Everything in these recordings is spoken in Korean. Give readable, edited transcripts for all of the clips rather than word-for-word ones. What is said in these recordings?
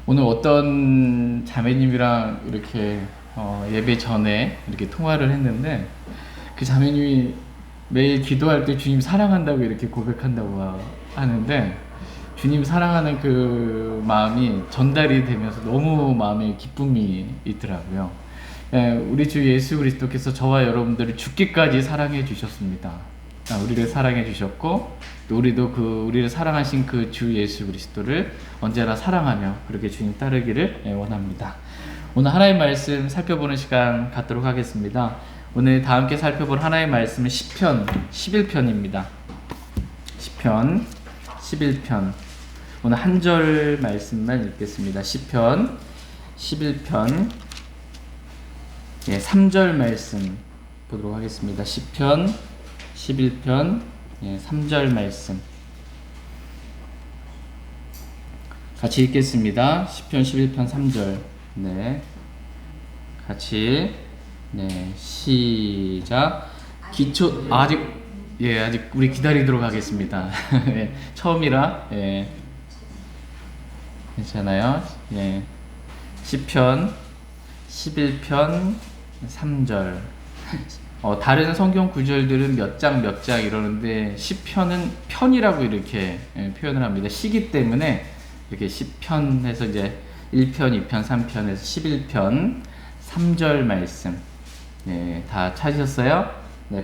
오늘 어떤 자매님이랑 이렇게 예배 전에 이렇게 통화를 했는데, 그 자매님이 매일 기도할 때 주님 사랑한다고 이렇게 고백한다고 하는데, 주님 사랑하는 그 마음이 전달이 되면서 너무 마음에 기쁨이 있더라고요. 우리 주 예수 그리스도께서 저와 여러분들을 죽기까지 사랑해 주셨습니다. 우리를 사랑해 주셨고, 또 우리도 우리를 사랑하신 그 주 예수 그리스도를 언제나 사랑하며 그렇게 주님 따르기를 원합니다. 오늘 하나님의 말씀 살펴보는 시간 갖도록 하겠습니다. 오늘 다 함께 살펴볼 하나님의 말씀은 시편 11편입니다. 시편 11편. 오늘 한 절 말씀만 읽겠습니다. 시편 11편 3절 말씀 보도록 하겠습니다. 시편 11편 3절 말씀 같이 읽겠습니다. 시편 11편 3절. 같이 시작. 아직 우리 기다리도록 하겠습니다. 처음이라 괜찮아요. 시편 11편 3절. 다른 성경 구절들은 몇 장 이러는데 시편은 편이라고 이렇게 표현을 합니다. 시기 때문에 이렇게 시편에서 이제 1편, 2편, 3편에서 11편 3절 말씀. 다 찾으셨어요?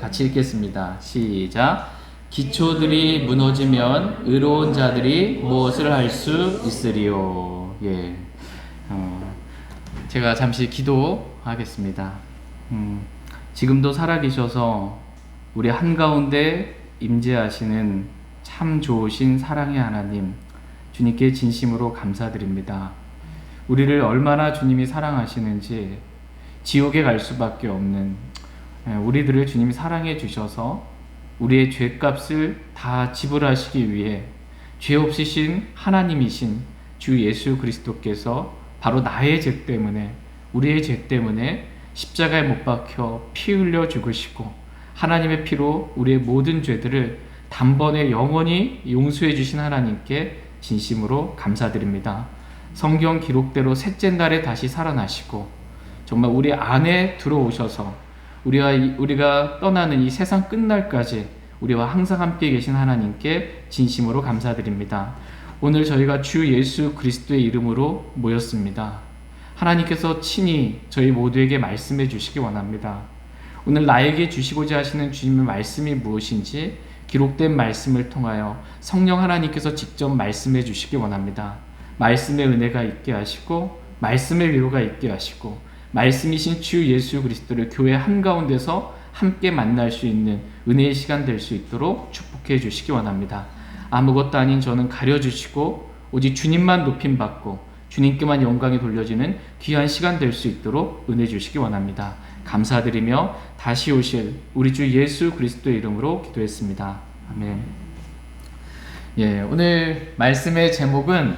같이 읽겠습니다. 시작. 기초들이 무너지면 의로운 자들이 무엇을 할 수 있으리요. 제가 잠시 기도하겠습니다. 지금도 살아계셔서 우리 한가운데 임재하시는 참 좋으신 사랑의 하나님, 주님께 진심으로 감사드립니다. 우리를 얼마나 주님이 사랑하시는지, 지옥에 갈 수밖에 없는 우리들을 주님이 사랑해 주셔서 우리의 죄값을 다 지불하시기 위해 죄 없으신 하나님이신 주 예수 그리스도께서 바로 나의 죄 때문에, 우리의 죄 때문에 십자가에 못 박혀 피 흘려 죽으시고 하나님의 피로 우리의 모든 죄들을 단번에 영원히 용서해 주신 하나님께 진심으로 감사드립니다. 성경 기록대로 셋째 날에 다시 살아나시고 정말 우리 안에 들어오셔서 우리가 떠나는 이 세상 끝날까지 우리와 항상 함께 계신 하나님께 진심으로 감사드립니다. 오늘 저희가 주 예수 그리스도의 이름으로 모였습니다. 하나님께서 친히 저희 모두에게 말씀해 주시기 원합니다. 오늘 나에게 주시고자 하시는 주님의 말씀이 무엇인지 기록된 말씀을 통하여 성령 하나님께서 직접 말씀해 주시기 원합니다. 말씀의 은혜가 있게 하시고 말씀의 위로가 있게 하시고 말씀이신 주 예수 그리스도를 교회 한가운데서 함께 만날 수 있는 은혜의 시간 될 수 있도록 축복해 주시기 원합니다. 아무것도 아닌 저는 가려주시고 오직 주님만 높임받고 주님께만 영광이 돌려지는 귀한 시간 될 수 있도록 은혜 주시기 원합니다. 감사드리며 다시 오실 우리 주 예수 그리스도의 이름으로 기도했습니다. 아멘. 오늘 말씀의 제목은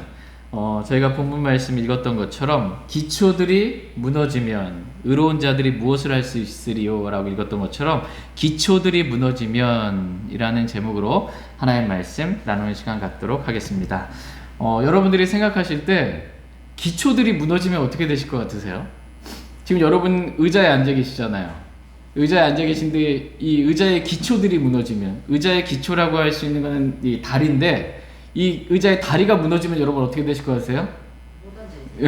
저희가 본문 말씀 읽었던 것처럼 기초들이 무너지면 의로운 자들이 무엇을 할 수 있으리요 라고 읽었던 것처럼 기초들이 무너지면 이라는 제목으로 하나님의 말씀 나누는 시간 갖도록 하겠습니다. 여러분들이 생각하실 때 기초들이 무너지면 어떻게 되실 것 같으세요? 지금 여러분 의자에 앉아 계시잖아요. 의자에 앉아 계신데 이 의자의 기초들이 무너지면, 의자의 기초라고 할 수 있는 것은 이 다리인데 이 의자의 다리가 무너지면 여러분 어떻게 되실 것 같으세요?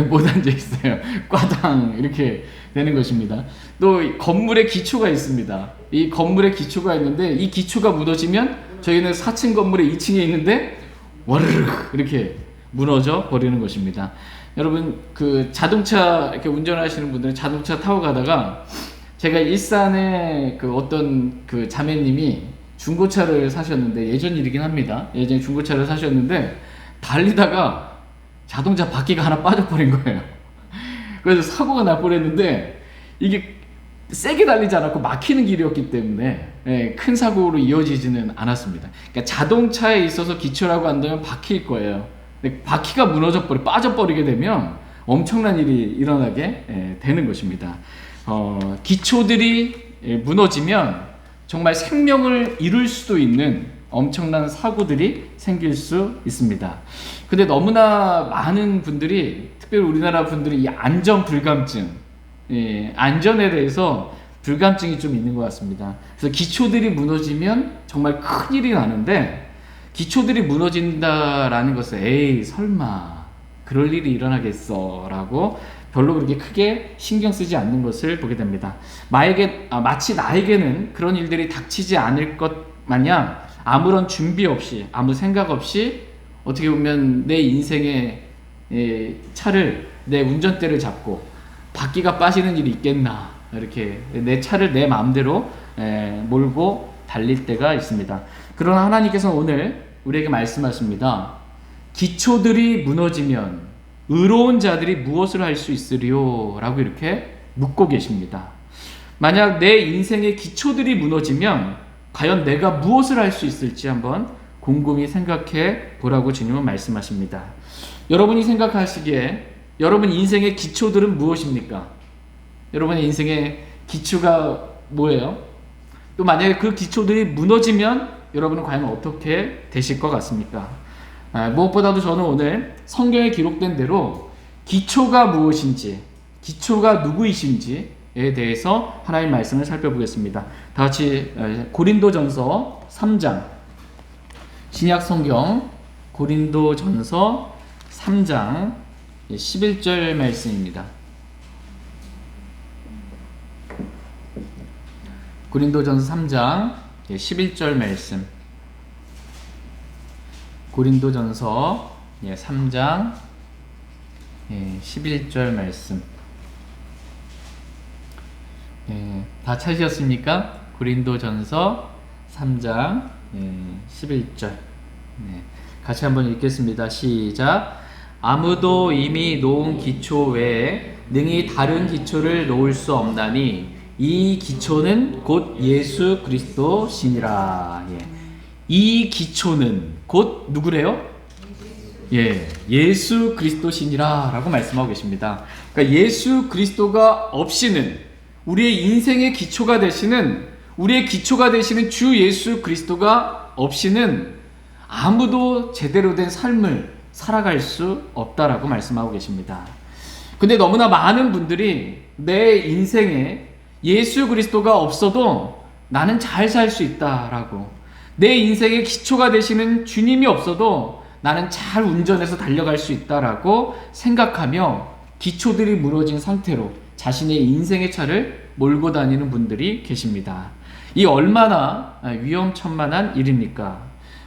못 앉아 있어요. 꽈당 이렇게 되는 것입니다. 또 건물의 기초가 있습니다. 이 건물의 기초가 있는데 이 기초가 무너지면 저희는 4층 건물의 2층에 있는데 와르르 이렇게 무너져 버리는 것입니다. 여러분 그 자동차 이렇게 운전하시는 분들은 자동차 타고 가다가 제가 일산에 그 어떤 그 자매님이 중고차를 사셨는데, 예전 일이긴 합니다. 예전에 중고차를 사셨는데 달리다가 자동차 바퀴가 하나 빠져버린 거예요. 그래서 사고가 날 뻔했는데 이게 세게 달리지 않았고 막히는 길이었기 때문에 큰 사고로 이어지지는 않았습니다. 그러니까 자동차에 있어서 기초라고 한다면 바퀴일 거예요. 근데 바퀴가 빠져버리게 되면 엄청난 일이 일어나게 되는 것입니다. 기초들이 무너지면 정말 생명을 잃을 수도 있는 엄청난 사고들이 생길 수 있습니다. 근데 너무나 많은 분들이 특별히 우리나라 분들이 이 안전 불감증, 안전에 대해서 불감증이 좀 있는 것 같습니다. 그래서 기초들이 무너지면 정말 큰일이 나는데, 기초들이 무너진다라는 것은 에이 설마 그럴 일이 일어나겠어 라고 별로 그렇게 크게 신경 쓰지 않는 것을 보게 됩니다. 마치 나에게는 그런 일들이 닥치지 않을 것 마냥 아무런 준비 없이, 아무 생각 없이 어떻게 보면 내 인생의 차를, 내 운전대를 잡고 바퀴가 빠지는 일이 있겠나, 이렇게 내 차를 내 마음대로 몰고 달릴 때가 있습니다. 그러나 하나님께서는 오늘 우리에게 말씀하십니다. 기초들이 무너지면 의로운 자들이 무엇을 할 수 있으리요? 라고 이렇게 묻고 계십니다. 만약 내 인생의 기초들이 무너지면 과연 내가 무엇을 할 수 있을지 한번 곰곰이 생각해 보라고 주님은 말씀하십니다. 여러분이 생각하시기에 여러분 인생의 기초들은 무엇입니까? 여러분의 인생의 기초가 뭐예요? 또 만약에 그 기초들이 무너지면 여러분은 과연 어떻게 되실 것 같습니까? 무엇보다도 저는 오늘 성경에 기록된 대로 기초가 무엇인지, 기초가 누구이신지에 대해서 하나님의 말씀을 살펴보겠습니다. 다 같이 고린도전서 3장, 신약 성경 고린도전서 3장 11절 말씀입니다. 고린도전서 3장 11절 말씀. 고린도전서 3장 11절 말씀. 다 찾으셨습니까? 고린도전서 3장 11절. 같이 한번 읽겠습니다. 시작. 아무도 이미 놓은 기초 외에 능히 다른 기초를 놓을 수 없나니 이 기초는 곧 예수 그리스도시니라. 이 기초는 곧 누구래요? 예수 그리스도시니라 라고 말씀하고 계십니다. 그러니까 예수 그리스도가 없이는, 우리의 인생의 기초가 되시는, 우리의 기초가 되시는 주 예수 그리스도가 없이는 아무도 제대로 된 삶을 살아갈 수 없다라고 말씀하고 계십니다. 근데 너무나 많은 분들이 내 인생에 예수 그리스도가 없어도 나는 잘 살 수 있다라고, 내 인생의 기초가 되시는 주님이 없어도 나는 잘 운전해서 달려갈 수 있다라고 생각하며 기초들이 무너진 상태로 자신의 인생의 차를 몰고 다니는 분들이 계십니다. 이 얼마나 위험천만한 일입니까?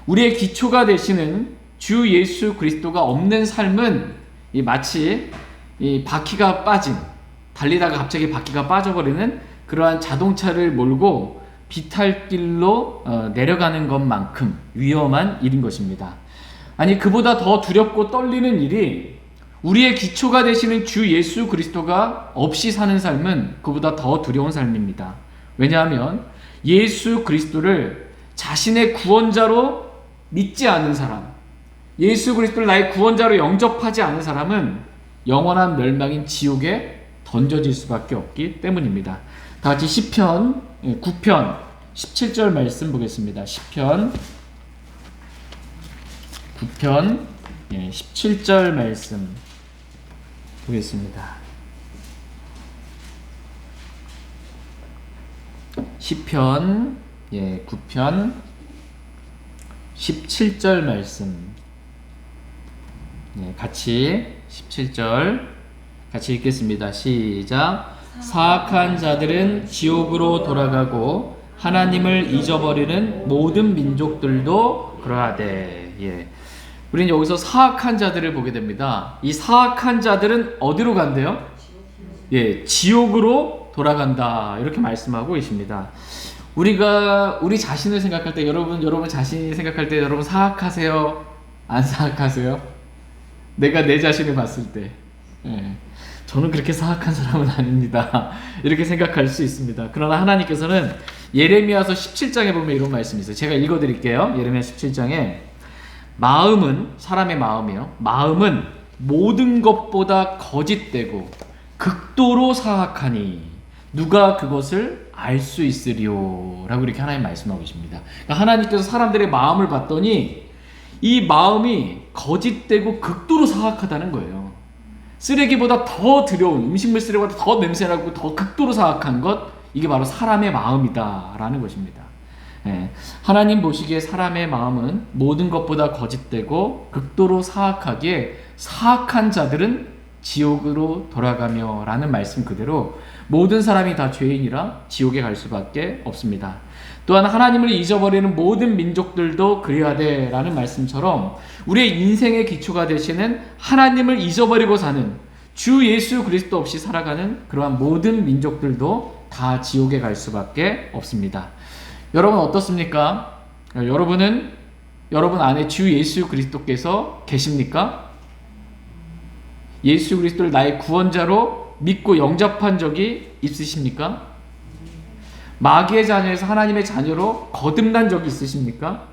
우리의 기초가 되시는 주 예수 그리스도가 없는 삶은 마치 바퀴가 빠진, 달리다가 갑자기 바퀴가 빠져버리는 그러한 자동차를 몰고 비탈길로 내려가는 것만큼 위험한 일인 것입니다. 아니, 그보다 더 두렵고 떨리는 일이 우리의 기초가 되시는 주 예수 그리스도가 없이 사는 삶은 그보다 더 두려운 삶입니다. 왜냐하면 예수 그리스도를 자신의 구원자로 믿지 않은 사람, 예수 그리스도를 나의 구원자로 영접하지 않은 사람은 영원한 멸망인 지옥에 던져질 수밖에 없기 때문입니다. 다 같이 시편 9편 17절 말씀 보겠습니다. 시편 9편 17절 말씀 보겠습니다. 시편 9편 17절 말씀 같이 17절 같이 읽겠습니다. 시작. 사악한 자들은 지옥으로 돌아가고 하나님을 잊어버리는 모든 민족들도 그러하되. 우리는 여기서 사악한 자들을 보게 됩니다. 이 사악한 자들은 어디로 간대요? 지옥으로 돌아간다, 이렇게 말씀하고 계십니다. 우리가 우리 자신을 생각할 때, 여러분 자신이 생각할 때 여러분 사악하세요? 안 사악하세요? 내가 내 자신을 봤을 때 저는 그렇게 사악한 사람은 아닙니다, 이렇게 생각할 수 있습니다. 그러나 하나님께서는 예레미야서 17장에 보면 이런 말씀이 있어요. 제가 읽어드릴게요. 예레미야 17장에 마음은, 사람의 마음이요, 마음은 모든 것보다 거짓되고 극도로 사악하니 누가 그것을 알 수 있으리요? 라고 이렇게 하나님 말씀하고 계십니다. 그러니까 하나님께서 사람들의 마음을 봤더니 이 마음이 거짓되고 극도로 사악하다는 거예요. 쓰레기보다 더 더러운, 음식물 쓰레기보다 더 냄새나고 더 극도로 사악한 것, 이게 바로 사람의 마음이다라는 것입니다. 예, 하나님 보시기에 사람의 마음은 모든 것보다 거짓되고 극도로 사악하기에 사악한 자들은 지옥으로 돌아가며 라는 말씀 그대로 모든 사람이 다 죄인이라 지옥에 갈 수밖에 없습니다. 또한 하나님을 잊어버리는 모든 민족들도 그리하되 라는 말씀처럼 우리의 인생의 기초가 되시는 하나님을 잊어버리고 사는 주 예수 그리스도 없이 살아가는 그러한 모든 민족들도 다 지옥에 갈 수밖에 없습니다. 여러분 어떻습니까? 여러분 안에 주 예수 그리스도께서 계십니까? 예수 그리스도를 나의 구원자로 믿고 영접한 적이 있으십니까? 마귀의 자녀에서 하나님의 자녀로 거듭난 적이 있으십니까?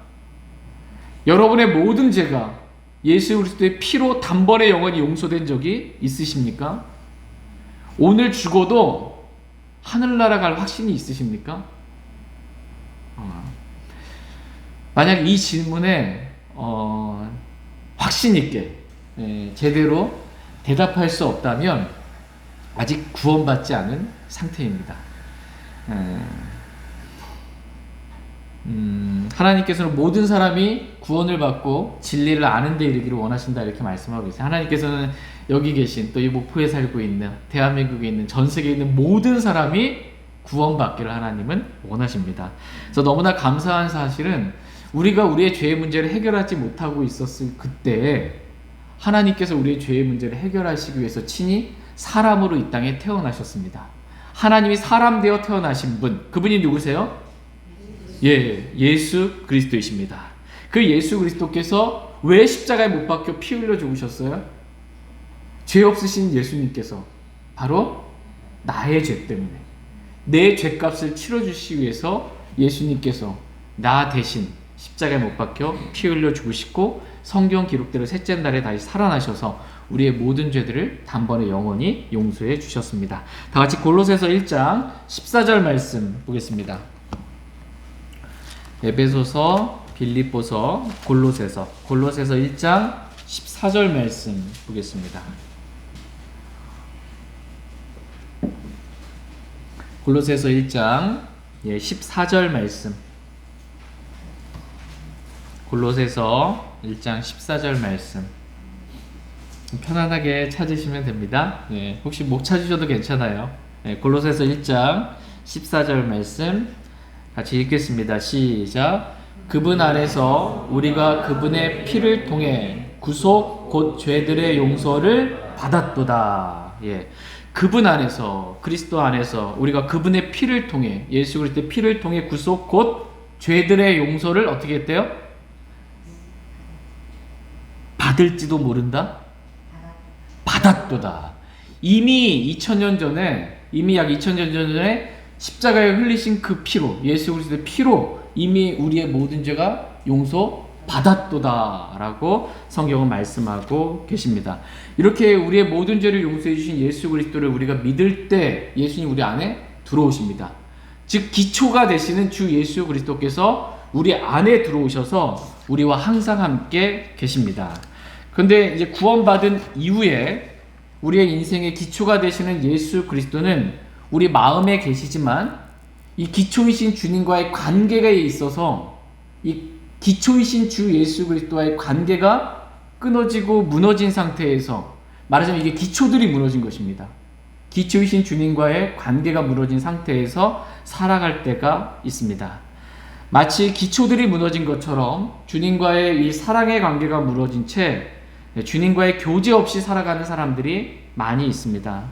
여러분의 모든 죄가 예수 그리스도의 피로 단번에 영원히 용서된 적이 있으십니까? 오늘 죽어도 하늘나라 갈 확신이 있으십니까? 만약 이 질문에 확신 있게 제대로 대답할 수 없다면 아직 구원받지 않은 상태입니다. 하나님께서는 모든 사람이 구원을 받고 진리를 아는 데 이르기를 원하신다 이렇게 말씀하고 계세요. 하나님께서는 여기 계신 또 이 목포에 살고 있는 대한민국에 있는 전 세계에 있는 모든 사람이 구원받기를 하나님은 원하십니다. 그래서 너무나 감사한 사실은 우리가 우리의 죄의 문제를 해결하지 못하고 있었을 그때에 하나님께서 우리의 죄의 문제를 해결하시기 위해서 친히 사람으로 이 땅에 태어나셨습니다. 하나님이 사람 되어 태어나신 분, 그분이 누구세요? 예수 그리스도이십니다. 그 예수 그리스도께서 왜 십자가에 못 박혀 피 흘려 죽으셨어요? 죄 없으신 예수님께서 바로 나의 죄 때문에 내 죄값을 치러주시기 위해서 예수님께서 나 대신 십자가에 못 박혀 피 흘려 죽으시고 성경 기록대로 셋째 날에 다시 살아나셔서 우리의 모든 죄들을 단번에 영원히 용서해 주셨습니다. 다 같이 골로새서 1장 14절 말씀 보겠습니다. 에베소서, 빌립보서, 골로새서 1장 14절 말씀 보겠습니다. 골로새서 1장 14절 말씀. 골로새서 1장 14절 말씀. 편안하게 찾으시면 됩니다. 혹시 못 찾으셔도 괜찮아요. 골로새서 1장 14절 말씀 같이 읽겠습니다. 시작. 그분 안에서 우리가 그분의 피를 통해 구속 곧 죄들의 용서를 받았도다. 그분 안에서, 그리스도 안에서 우리가 그분의 피를 통해, 예수 그리스도의 피를 통해 구속 곧 죄들의 용서를 어떻게 했대요? 받을지도 모른다? 받았도다. 이미 약 2000년 전에 십자가에 흘리신 그 피로, 예수 그리스도의 피로 이미 우리의 모든 죄가 용서받았도다 라고 성경은 말씀하고 계십니다. 이렇게 우리의 모든 죄를 용서해 주신 예수 그리스도를 우리가 믿을 때 예수님 우리 안에 들어오십니다. 즉 기초가 되시는 주 예수 그리스도께서 우리 안에 들어오셔서 우리와 항상 함께 계십니다. 그런데 이제 구원받은 이후에 우리의 인생의 기초가 되시는 예수 그리스도는 우리 마음에 계시지만 이 기초이신 주님과의 관계가 있어서 이 기초이신 주 예수 그리스도와의 관계가 끊어지고 무너진 상태에서, 말하자면 이게 기초들이 무너진 것입니다. 기초이신 주님과의 관계가 무너진 상태에서 살아갈 때가 있습니다. 마치 기초들이 무너진 것처럼 주님과의 이 사랑의 관계가 무너진 채 주님과의 교제 없이 살아가는 사람들이 많이 있습니다.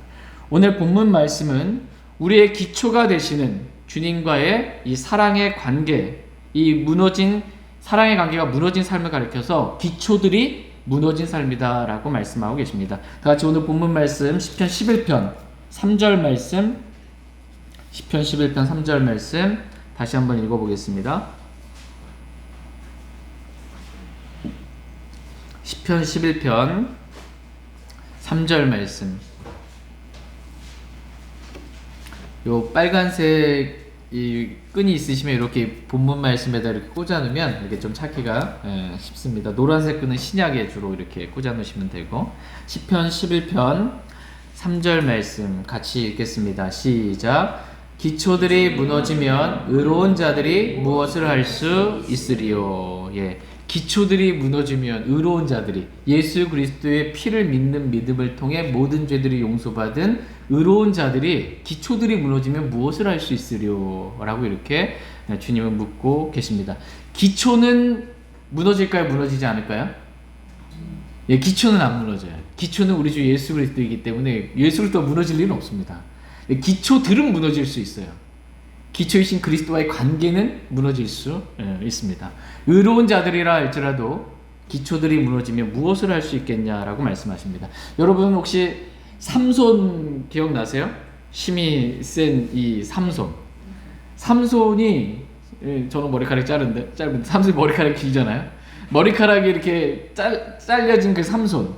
오늘 본문 말씀은 우리의 기초가 되시는 주님과의 이 사랑의 관계, 이 무너진 사랑의 관계가 무너진 삶을 가리켜서 기초들이 무너진 삶이다 라고 말씀하고 계십니다. 다 같이 오늘 본문 말씀 시편 11편 3절 말씀, 시편 11편 3절 말씀 다시 한번 읽어보겠습니다. 시편 11편 3절 말씀. 요 빨간색 이 끈이 있으시면 이렇게 본문 말씀에다 이렇게 꽂아 놓으면 이렇게 좀 찾기가 쉽습니다. 노란색 끈은 신약에 주로 이렇게 꽂아 놓으시면 되고, 시편 11편 3절 말씀 같이 읽겠습니다. 시작. 기초들이 무너지면 의로운 자들이 무엇을 할 수 있으리요. 예. 기초들이 무너지면 의로운 자들이, 예수 그리스도의 피를 믿는 믿음을 통해 모든 죄들이 용서받은 의로운 자들이 기초들이 무너지면 무엇을 할 수 있으리요? 라고 이렇게 주님은 묻고 계십니다. 기초는 무너질까요? 무너지지 않을까요? 예, 기초는 안 무너져요. 기초는 우리 주 예수 그리스도이기 때문에 예수 그리스도 무너질 일은 없습니다. 기초들은 무너질 수 있어요. 기초이신 그리스도와의 관계는 무너질 수 있습니다. 의로운 자들이라 할지라도 기초들이 무너지면 무엇을 할 수 있겠냐라고 말씀하십니다. 여러분 혹시 삼손 기억나세요? 힘이 센 이 삼손이 저는 머리카락이 짧은데 삼손이 머리카락이 길잖아요. 머리카락이 이렇게 잘려진 그 삼손,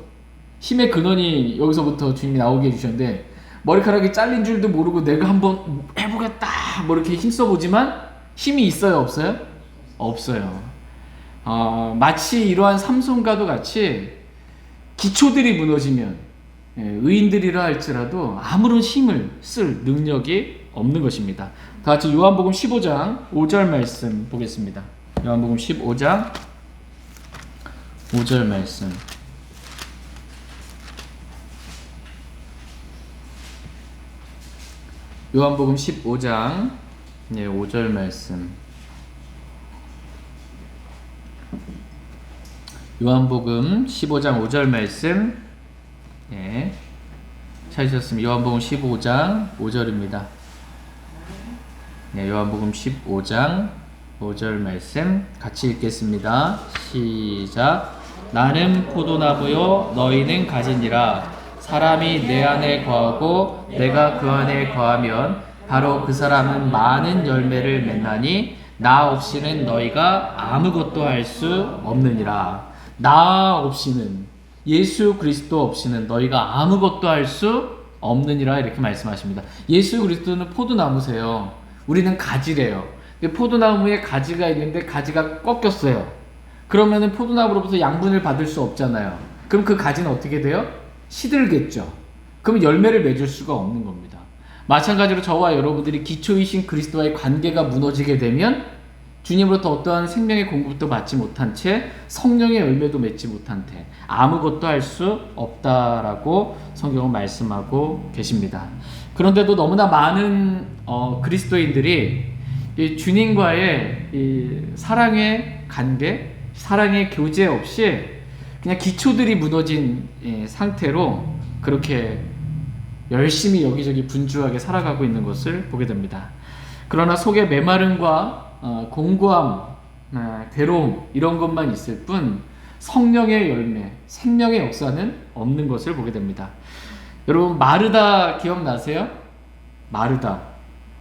힘의 근원이 여기서부터 주님이 나오게 해주셨는데, 머리카락이 잘린 줄도 모르고 내가 한번 해보겠다 뭐 이렇게 힘써보지만 힘이 있어요, 없어요? 없어요. 마치 이러한 삼손과도 같이 기초들이 무너지면 의인들이라 할지라도 아무런 힘을 쓸 능력이 없는 것입니다. 다 같이 요한복음 15장 5절 말씀 보겠습니다. 요한복음 15장 5절 말씀. 요한복음 15장 5절 말씀. 요한복음 15장 5절 말씀. 찾으셨으면 요한복음 15장 5절입니다. 요한복음 15장 5절 말씀 같이 읽겠습니다. 시작. 나는 포도나무요 너희는 가지니라. 사람이 내 안에 거하고 내가 그 안에 거하면 바로 그 사람은 많은 열매를 맺나니 나 없이는 너희가 아무것도 할 수 없느니라. 나 없이는, 예수 그리스도 없이는 너희가 아무것도 할 수 없느니라 이렇게 말씀하십니다. 예수 그리스도는 포도나무세요. 우리는 가지래요. 포도나무에 가지가 있는데 가지가 꺾였어요. 그러면은 포도나무로부터 양분을 받을 수 없잖아요. 그럼 그 가지는 어떻게 돼요? 시들겠죠. 그럼 열매를 맺을 수가 없는 겁니다. 마찬가지로 저와 여러분들이 기초이신 그리스도와의 관계가 무너지게 되면 주님으로부터 어떠한 생명의 공급도 받지 못한 채 성령의 열매도 맺지 못한 채 아무것도 할 수 없다라고 성경은 말씀하고 계십니다. 그런데도 너무나 많은 그리스도인들이 이 주님과의 이 사랑의 관계, 사랑의 교제 없이 그냥 기초들이 무너진 상태로 그렇게 열심히 여기저기 분주하게 살아가고 있는 것을 보게 됩니다. 그러나 속에 메마름과 공고함, 괴로움 이런 것만 있을 뿐 성령의 열매, 생명의 역사는 없는 것을 보게 됩니다. 여러분 마르다 기억나세요? 마르다,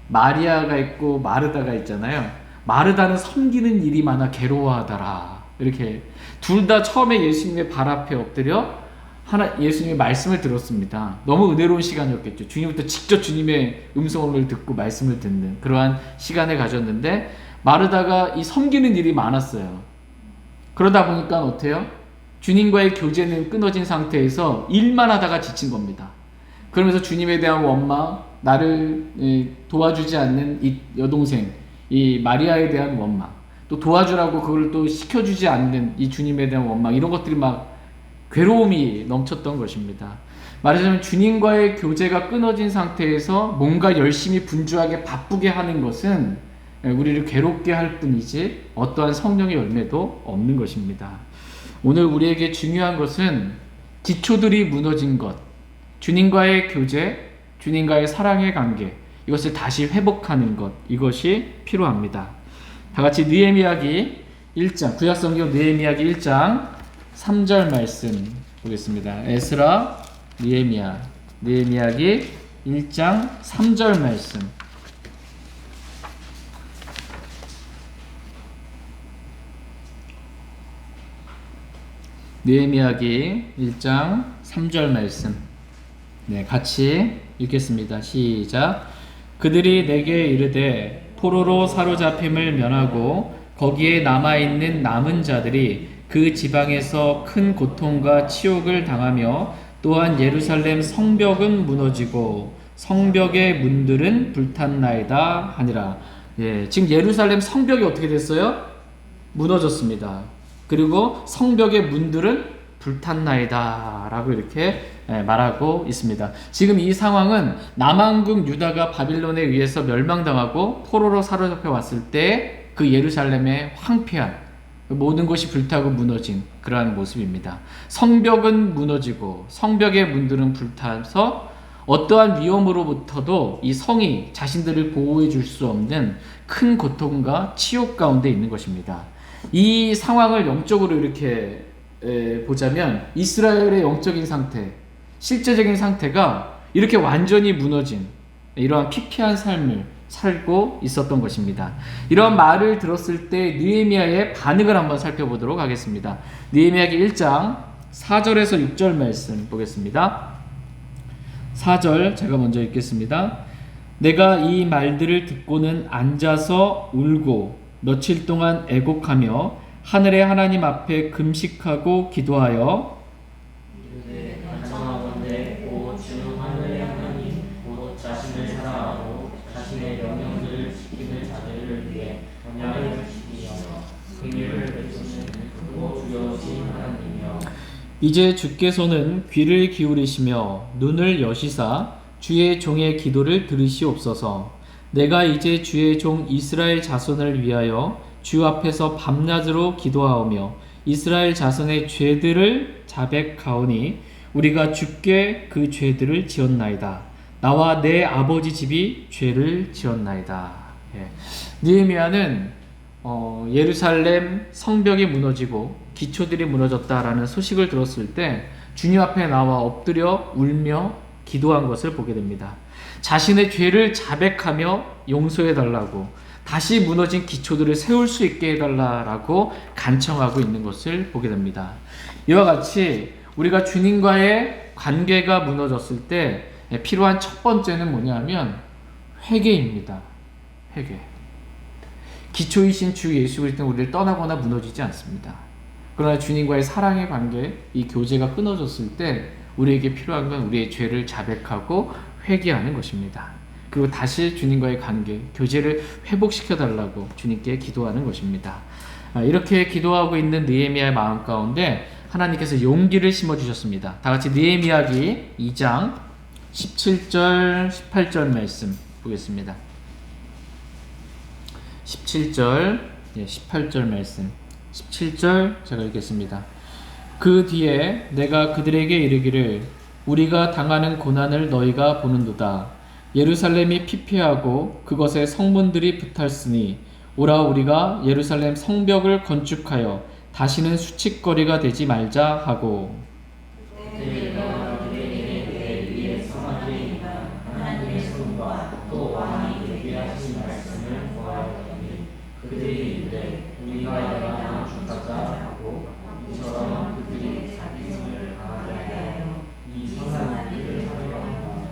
마리아가 있고 마르다가 있잖아요. 마르다는 섬기는 일이 많아 괴로워하더라. 이렇게 둘 다 처음에 예수님의 발 앞에 엎드려 예수님의 말씀을 들었습니다. 너무 은혜로운 시간이었겠죠. 주님부터 직접 주님의 음성을 듣고 말씀을 듣는 그러한 시간을 가졌는데, 마르다가 이 섬기는 일이 많았어요. 그러다 보니까 어때요? 주님과의 교제는 끊어진 상태에서 일만 하다가 지친 겁니다. 그러면서 주님에 대한 원망, 나를 도와주지 않는 이 여동생, 이 마리아에 대한 원망, 또 도와주라고 그걸 또 시켜주지 않는 이 주님에 대한 원망, 이런 것들이 막 괴로움이 넘쳤던 것입니다. 말하자면 주님과의 교제가 끊어진 상태에서 뭔가 열심히 분주하게 바쁘게 하는 것은 우리를 괴롭게 할 뿐이지 어떠한 성령의 열매도 없는 것입니다. 오늘 우리에게 중요한 것은 기초들이 무너진 것, 주님과의 교제, 주님과의 사랑의 관계, 이것을 다시 회복하는 것, 이것이 필요합니다. 다 같이 느헤미야기 1장, 구약성경 느헤미야기 1장 3절 말씀 보겠습니다. 에스라, 느헤미야기 1장 3절 말씀. 느헤미야기 1장 3절 말씀. 같이 읽겠습니다. 시작. 그들이 내게 이르되 포로로 사로잡힘을 면하고 거기에 남아있는 남은 자들이 그 지방에서 큰 고통과 치욕을 당하며 또한 예루살렘 성벽은 무너지고 성벽의 문들은 불탔나이다 하니라. 예, 지금 예루살렘 성벽이 어떻게 됐어요? 무너졌습니다. 그리고 성벽의 문들은 불탔나이다 라고 이렇게 말하고 있습니다. 지금 이 상황은 남왕국 유다가 바빌론에 의해서 멸망당하고 포로로 사로잡혀 왔을 때 그 예루살렘의 황폐한 모든 것이 불타고 무너진 그러한 모습입니다. 성벽은 무너지고 성벽의 문들은 불타서 어떠한 위험으로부터도 이 성이 자신들을 보호해 줄 수 없는 큰 고통과 치욕 가운데 있는 것입니다. 이 상황을 영적으로 이렇게 보자면 이스라엘의 영적인 상태, 실제적인 상태가 이렇게 완전히 무너진 이러한 피폐한 삶을 살고 있었던 것입니다. 이런 말을 들었을 때 느헤미야의 반응을 한번 살펴보도록 하겠습니다. 느헤미야기 1장 4절에서 6절 말씀 보겠습니다. 4절 제가 먼저 읽겠습니다. 내가 이 말들을 듣고는 앉아서 울고 며칠 동안 애곡하며 하늘의 하나님 앞에 금식하고 기도하여 간청하건대 오 주 하늘의 하나님 곧 자신을 사랑하고 자신의 명령들을 지키는 자들을 위해 언약을 지키시며 긍휼을 베푸시는 크고 두려우신 하나님이여 이제 주께서는 귀를 기울이시며 눈을 여시사 주의 종의 기도를 들으시옵소서. 내가 이제 주의 종 이스라엘 자손을 위하여 주 앞에서 밤낮으로 기도하오며 이스라엘 자손의 죄들을 자백하오니 우리가 주께 그 죄들을 지었나이다. 나와 내 아버지 집이 죄를 지었나이다. 예. 느헤미야는 예루살렘 성벽이 무너지고 기초들이 무너졌다라는 소식을 들었을 때 주님 앞에 나와 엎드려 울며 기도한 것을 보게 됩니다. 자신의 죄를 자백하며 용서해 달라고, 다시 무너진 기초들을 세울 수 있게 해달라고 간청하고 있는 것을 보게 됩니다. 이와 같이 우리가 주님과의 관계가 무너졌을 때 필요한 첫 번째는 뭐냐면 회개입니다. 회개. 기초이신 주 예수 그리스도는 우리를 떠나거나 무너지지 않습니다. 그러나 주님과의 사랑의 관계, 이 교제가 끊어졌을 때 우리에게 필요한 건 우리의 죄를 자백하고 회개하는 것입니다. 그리고 다시 주님과의 관계, 교제를 회복시켜 달라고 주님께 기도하는 것입니다. 이렇게 기도하고 있는 느헤미야의 마음 가운데 하나님께서 용기를 심어주셨습니다. 다 같이 느헤미야기 2장 17절, 18절 말씀 보겠습니다. 17절, 18절 말씀. 17절 제가 읽겠습니다. 그 뒤에 내가 그들에게 이르기를 우리가 당하는 고난을 너희가 보는도다. 예루살렘이 피폐하고 그것에 성문들이 붙었으니 오라 우리가 예루살렘 성벽을 건축하여 다시는 수칙거리가 되지 말자 하고 하나님의 손과 또 왕이 되게 하신 말씀을 보았더니 그들이 이르되 우리가 내가 죽자자 하고 이처럼 그들이 자기 손을 강하게 하여 이 선한 일을 하려 한다.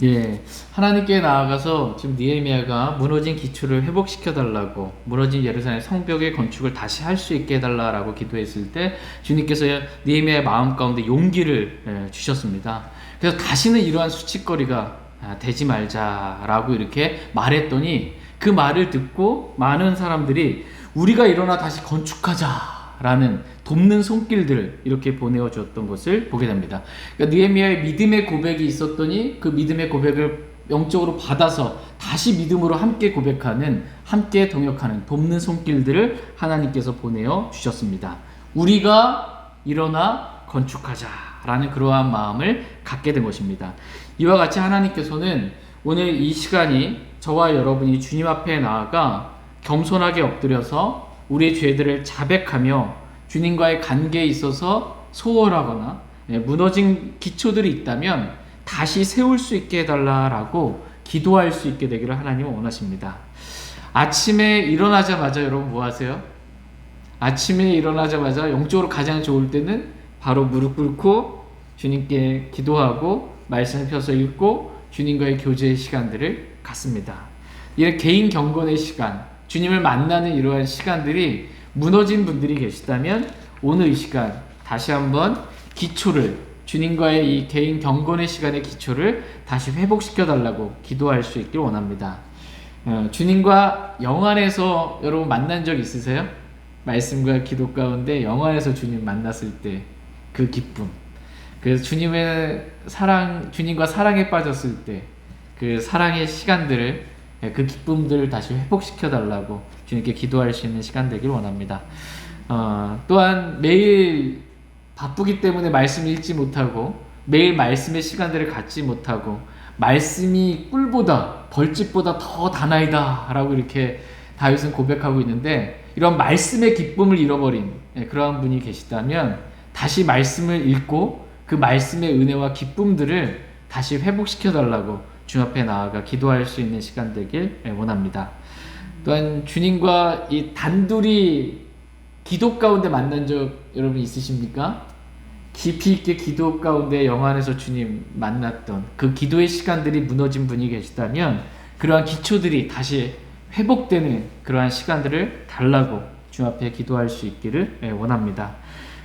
예, 하나님께 나아가서 지금 느헤미야가 무너진 기초를 회복시켜 달라고, 무너진 예루살렘 성벽의 건축을 다시 할 수 있게 해달라고 기도했을 때 주님께서 느헤미야의 마음 가운데 용기를 주셨습니다. 그래서 다시는 이러한 수치거리가 되지 말자라고 이렇게 말했더니 그 말을 듣고 많은 사람들이 우리가 일어나 다시 건축하자라는 돕는 손길들 이렇게 보내어 주었던 것을 보게 됩니다. 그러니까 느헤미야의 믿음의 고백이 있었더니 그 믿음의 고백을 영적으로 받아서 다시 믿음으로 함께 고백하는, 함께 동역하는 돕는 손길들을 하나님께서 보내어 주셨습니다. 우리가 일어나 건축하자라는 그러한 마음을 갖게 된 것입니다. 이와 같이 하나님께서는 오늘 이 시간이 저와 여러분이 주님 앞에 나아가 겸손하게 엎드려서 우리의 죄들을 자백하며 주님과의 관계에 있어서 소홀하거나 무너진 기초들이 있다면 다시 세울 수 있게 해달라고 기도할 수 있게 되기를 하나님은 원하십니다. 아침에 일어나자마자 여러분 뭐 하세요? 아침에 일어나자마자 영적으로 가장 좋을 때는 바로 무릎 꿇고 주님께 기도하고 말씀을 펴서 읽고 주님과의 교제의 시간들을 갖습니다. 이런 개인 경건의 시간, 주님을 만나는 이러한 시간들이 무너진 분들이 계시다면 오늘 이 시간 다시 한번 기초를, 주님과의 이 개인 경건의 시간의 기초를 다시 회복시켜 달라고 기도할 수 있길 원합니다. 주님과 영안에서 여러분 만난 적 있으세요? 말씀과 기도 가운데 영안에서 주님 만났을 때 그 기쁨, 그래서 주님의 사랑, 주님과 사랑에 빠졌을 때 그 사랑의 시간들을, 그 기쁨들을 다시 회복시켜 달라고 주님께 기도할 수 있는 시간 되길 원합니다. 또한 매일 바쁘기 때문에 말씀을 읽지 못하고 매일 말씀의 시간들을 갖지 못하고 말씀이 꿀보다 벌집보다 더 다나이다 라고 이렇게 다윗은 고백하고 있는데, 이런 말씀의 기쁨을 잃어버린 그러한 분이 계시다면 다시 말씀을 읽고 그 말씀의 은혜와 기쁨들을 다시 회복시켜 달라고 주 앞에 나아가 기도할 수 있는 시간 되길 원합니다. 또한 주님과 이 단둘이 기도 가운데 만난 적 여러분 있으십니까? 깊이 있게 기도 가운데 영안에서 주님 만났던 그 기도의 시간들이 무너진 분이 계시다면 그러한 기초들이 다시 회복되는 그러한 시간들을 달라고 주 앞에 기도할 수 있기를 원합니다.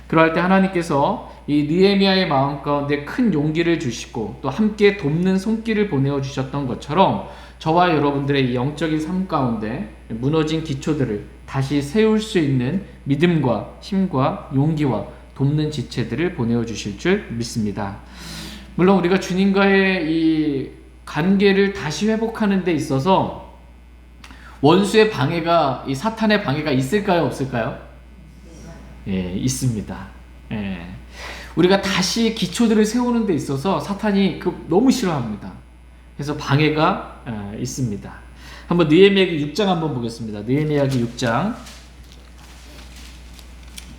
그럴 때 하나님께서 이 느헤미야의 마음 가운데 큰 용기를 주시고 또 함께 돕는 손길을 보내어 주셨던 것처럼 저와 여러분들의 이 영적인 삶 가운데 무너진 기초들을 다시 세울 수 있는 믿음과 힘과 용기와 돕는 지체들을 보내어 주실 줄 믿습니다. 물론 우리가 주님과의 이 관계를 다시 회복하는 데 있어서 원수의 방해가, 이 사탄의 방해가 있을까요, 없을까요? 예, 있습니다. 예. 우리가 다시 기초들을 세우는 데 있어서 사탄이 너무 싫어합니다. 그래서 방해가 있습니다. 한번 느헤미야기 6장 한번 보겠습니다. 느헤미야기 6장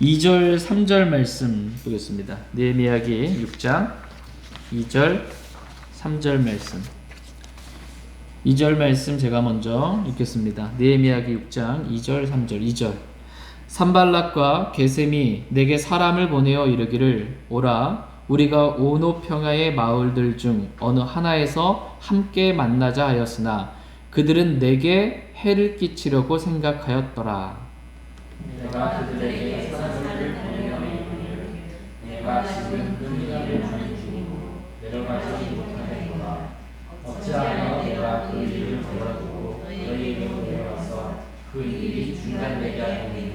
2절 3절 말씀 보겠습니다. 느헤미야기 6장 2절 3절 말씀. 2절 말씀 제가 먼저 읽겠습니다. 느헤미야기 6장 2절 3절. 2절. 산발락과 게셈이 내게 사람을 보내어 이르기를, 오라, 우리가 오노 평야의 마을들 중 어느 하나에서 함께 만나자 하였으나 그들은 내게 해를 끼치려고 생각하였더라. 내가 그들에게 사람을 보내어 이르기를, 내가 지금 그들을 가는 중이고 내려가지 못하겠노라. 어찌하여 내가 그 일을 벌어두고 너희에게로 내려와서 그 일이 중단되게 하겠느냐.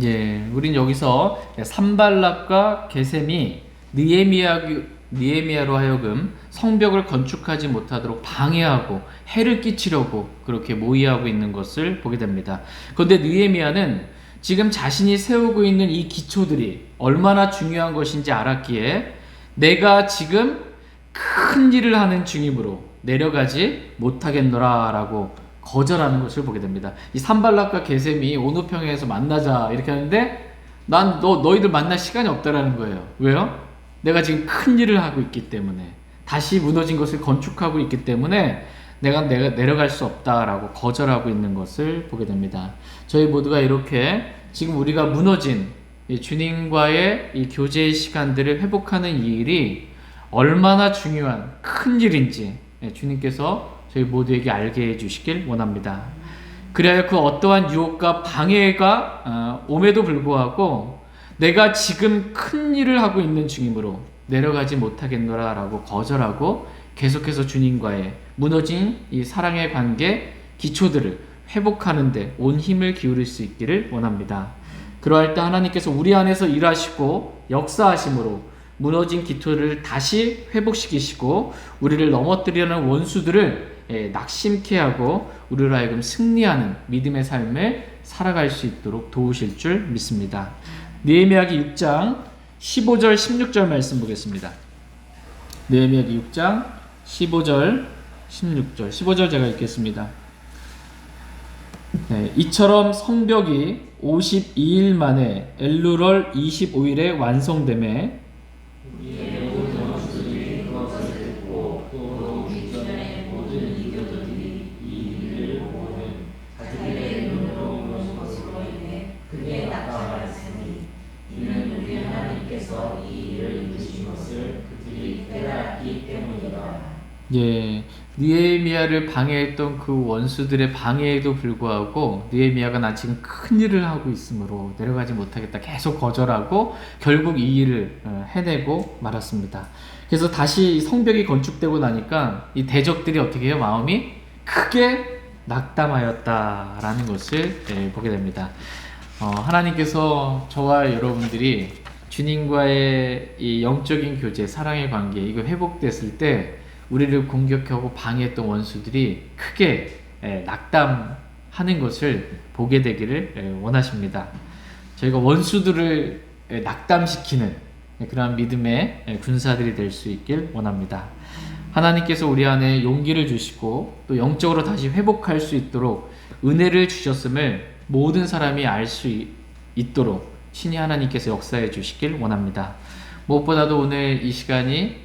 예, 우린 여기서 산발락과 게셈이 느헤미야로 하여금 성벽을 건축하지 못하도록 방해하고 해를 끼치려고 그렇게 모의하고 있는 것을 보게 됩니다. 그런데 느헤미야는 지금 자신이 세우고 있는 이 기초들이 얼마나 중요한 것인지 알았기에 내가 지금 큰 일을 하는 중이므로 내려가지 못하겠노라 라고 거절하는 것을 보게 됩니다. 이 산발락과 게셈이 오노 평야에서 만나자 이렇게 하는데 난 너희들 만날 시간이 없다라는 거예요. 왜요? 내가 지금 큰 일을 하고 있기 때문에, 다시 무너진 것을 건축하고 있기 때문에 내가 내려갈 수 없다라고 거절하고 있는 것을 보게 됩니다. 저희 모두가 이렇게 지금 우리가 무너진 이 주님과의 이 교제의 시간들을 회복하는 이 일이 얼마나 중요한 큰 일인지 주님께서 저희 모두에게 알게 해주시길 원합니다. 그래야 그 어떠한 유혹과 방해가 옴에도 불구하고 내가 지금 큰 일을 하고 있는 중이므로 내려가지 못하겠노라 라고 거절하고 계속해서 주님과의 무너진 이 사랑의 관계 기초들을 회복하는 데 온 힘을 기울일 수 있기를 원합니다. 그러할 때 하나님께서 우리 안에서 일하시고 역사하심으로 무너진 기초를 다시 회복시키시고 우리를 넘어뜨리려는 원수들을 낙심케 하고 우리로 하여금 승리하는 믿음의 삶을 살아갈 수 있도록 도우실 줄 믿습니다. 느헤미야기 6장 15절 16절 말씀 보겠습니다. 느헤미야기 6장 15절 16절 15절 제가 읽겠습니다. 네, 이처럼 성벽이 52일 만에 엘루럴 25일에 완성됨에 예, 느헤미야를 방해했던 그 원수들의 방해에도 불구하고 느헤미야가 나 지금 큰 일을 하고 있으므로 내려가지 못하겠다 계속 거절하고 결국 이 일을 해내고 말았습니다. 그래서 다시 성벽이 건축되고 나니까 이 대적들이 어떻게 해요? 마음이 크게 낙담하였다라는 것을 보게 됩니다. 하나님께서 저와 여러분들이 주님과의 이 영적인 교제, 사랑의 관계 이거 회복됐을 때 우리를 공격하고 방해했던 원수들이 크게 낙담하는 것을 보게 되기를 원하십니다. 저희가 원수들을 낙담시키는 그러한 믿음의 군사들이 될 수 있길 원합니다. 하나님께서 우리 안에 용기를 주시고 또 영적으로 다시 회복할 수 있도록 은혜를 주셨음을 모든 사람이 알 수 있도록 신이 하나님께서 역사해 주시길 원합니다. 무엇보다도 오늘 이 시간이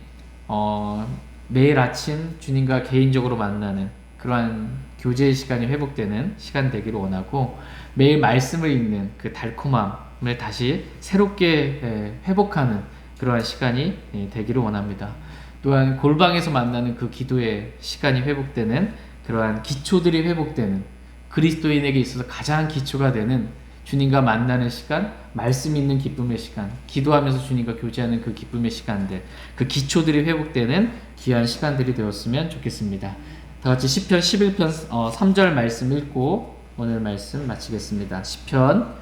매일 아침 주님과 개인적으로 만나는 그러한 교제의 시간이 회복되는 시간 되기를 원하고 매일 말씀을 읽는 그 달콤함을 다시 새롭게 회복하는 그러한 시간이 되기를 원합니다. 또한 골방에서 만나는 그 기도의 시간이 회복되는 그러한 기초들이 회복되는 그리스도인에게 있어서 가장 기초가 되는 주님과 만나는 시간, 말씀 있는 기쁨의 시간, 기도하면서 주님과 교제하는 그 기쁨의 시간들, 그 기초들이 회복되는 귀한 시간들이 되었으면 좋겠습니다. 다 같이 시편 11편 3절 말씀 읽고 오늘 말씀 마치겠습니다. 시편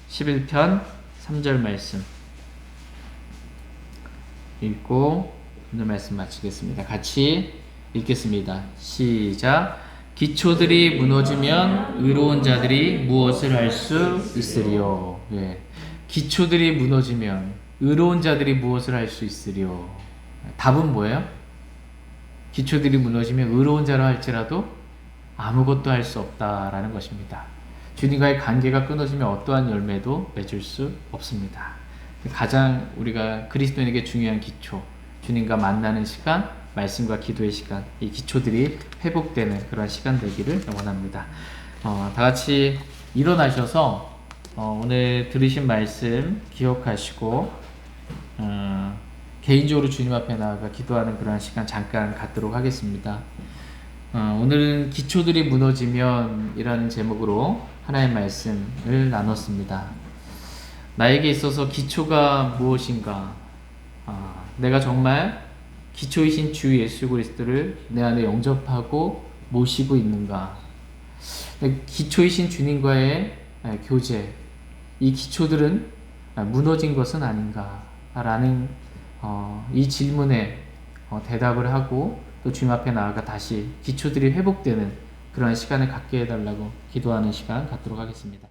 11편 3절 말씀 읽고 오늘 말씀 마치겠습니다. 같이 읽겠습니다. 시작. 기초들이 무너지면 의로운 자들이 무엇을 할 수 있으리요. 기초들이 무너지면 의로운 자들이 무엇을 할 수 있으리요. 답은 뭐예요? 기초들이 무너지면 의로운 자라 할지라도 아무것도 할 수 없다라는 것입니다. 주님과의 관계가 끊어지면 어떠한 열매도 맺을 수 없습니다. 가장 우리가 그리스도인에게 중요한 기초, 주님과 만나는 시간, 말씀과 기도의 시간, 이 기초들이 회복되는 그런 시간 되기를 원합니다. 다 같이 일어나셔서 오늘 들으신 말씀 기억하시고 개인적으로 주님 앞에 나아가 기도하는 그런 시간 잠깐 갖도록 하겠습니다. 오늘은 기초들이 무너지면 이라는 제목으로 하나의 말씀을 나눴습니다. 나에게 있어서 기초가 무엇인가? 내가 정말 기초이신 주 예수 그리스도를 내 안에 영접하고 모시고 있는가? 기초이신 주님과의 교제, 이 기초들은 무너진 것은 아닌가? 라는 이 질문에 대답을 하고 또 주님 앞에 나아가 다시 기초들이 회복되는 그런 시간을 갖게 해달라고 기도하는 시간 갖도록 하겠습니다.